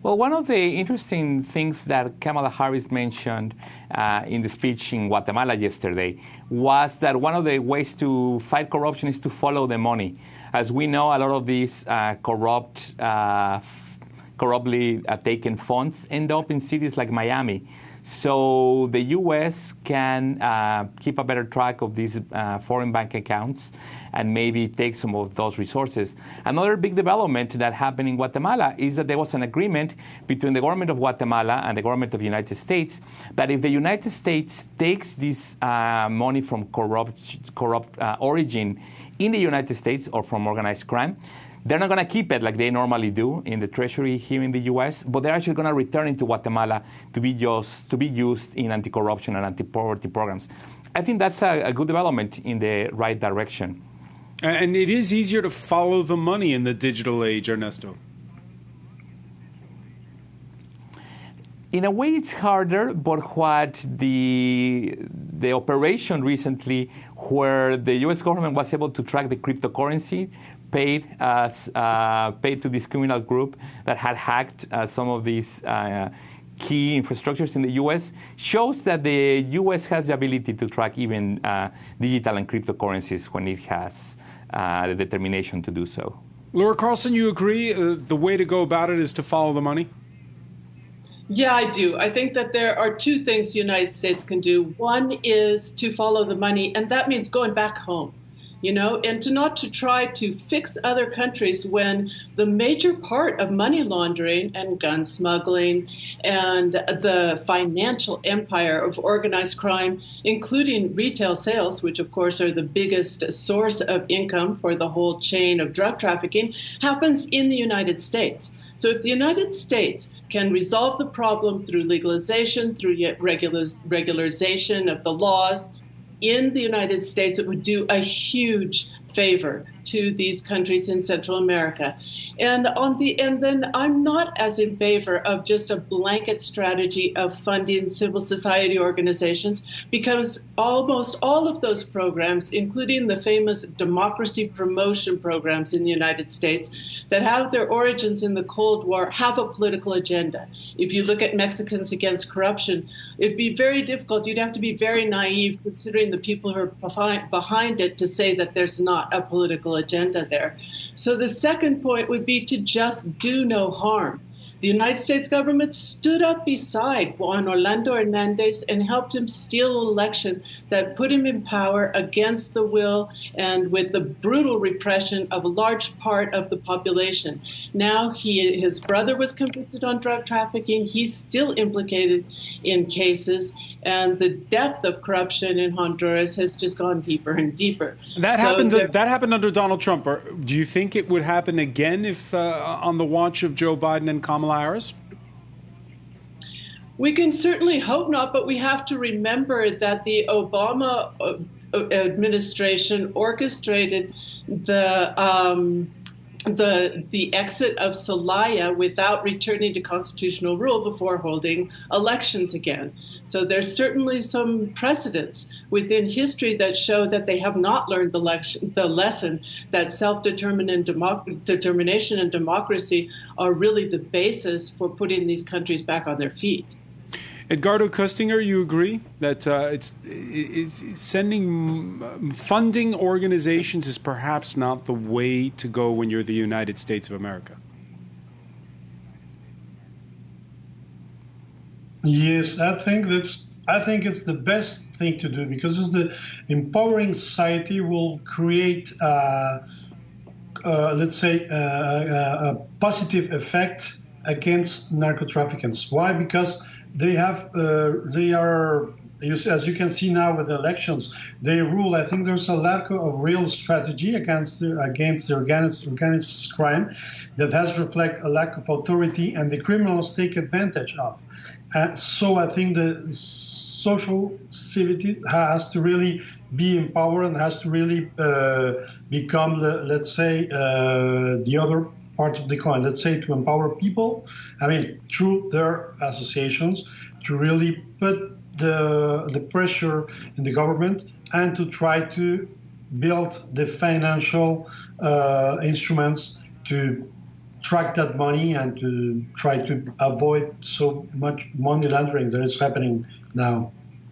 Well, one of the interesting things that Kamala Harris mentioned in the speech in Guatemala yesterday was that one of the ways to fight corruption is to follow the money. As we know, a lot of these corruptly taken funds end up in cities like Miami. So the U.S. can keep a better track of these foreign bank accounts and maybe take some of those resources. Another big development that happened in Guatemala is that there was an agreement between the government of Guatemala and the government of the United States that if the United States takes this money from corrupt origin in the United States or from organized crime, they're not going to keep it like they normally do in the Treasury here in the U.S., but they're actually going to return it to Guatemala to be used in anti-corruption and anti-poverty programs. I think that's a good development in the right direction. And it is easier to follow the money in the digital age, Ernesto. In a way, it's harder, but what the operation recently, where the U.S. government was able to track the cryptocurrency paid to this criminal group that had hacked some of these key infrastructures in the U.S., shows that the U.S. has the ability to track even digital and cryptocurrencies when it has the determination to do so. Laura Carlson, you agree the way to go about it is to follow the money? Yeah, I do. I think that there are two things the United States can do. One is to follow the money, and that means going back home, and not to try to fix other countries when the major part of money laundering and gun smuggling and the financial empire of organized crime, including retail sales, which of course are the biggest source of income for the whole chain of drug trafficking, happens in the United States. So if the United States can resolve the problem through legalization, through regularization of the laws in the United States, it would do a huge favor to these countries in Central America. And then I'm not as in favor of just a blanket strategy of funding civil society organizations, because almost all of those programs, including the famous democracy promotion programs in the United States that have their origins in the Cold War, have a political agenda. If you look at Mexicans Against Corruption, it'd be very difficult. You'd have to be very naive, considering the people who are behind it, to say that there's not a political agenda there. So the second point would be to just do no harm. The United States government stood up beside Juan Orlando Hernandez and helped him steal an election that put him in power against the will and with the brutal repression of a large part of the population. Now his brother was convicted on drug trafficking. He's still implicated in cases, and the depth of corruption in Honduras has just gone deeper and deeper. That happened under Donald Trump. Do you think it would happen again if on the watch of Joe Biden and Kamala Harris? We can certainly hope not, but we have to remember that the Obama administration orchestrated the exit of Zelaya without returning to constitutional rule before holding elections again. So there's certainly some precedents within history that show that they have not learned the lesson that self-determination and democracy are really the basis for putting these countries back on their feet. Edgardo Köstinger, you agree that it's funding organizations is perhaps not the way to go when you're the United States of America? Yes, I think it's the best thing to do, because it's the empowering society will create, let's say, a positive effect against narco-traffickers. Why? Because they are, as you can see now with the elections, they rule. I think there's a lack of real strategy against the organized crime that has reflect a lack of authority, and the criminals take advantage of. So I think the social civility has to really be empowered and has to really become, let's say, the other part of the coin, let's say, to empower people, through their associations, to really put the pressure in the government and to try to build the financial instruments to track that money and to try to avoid so much money laundering that is happening now.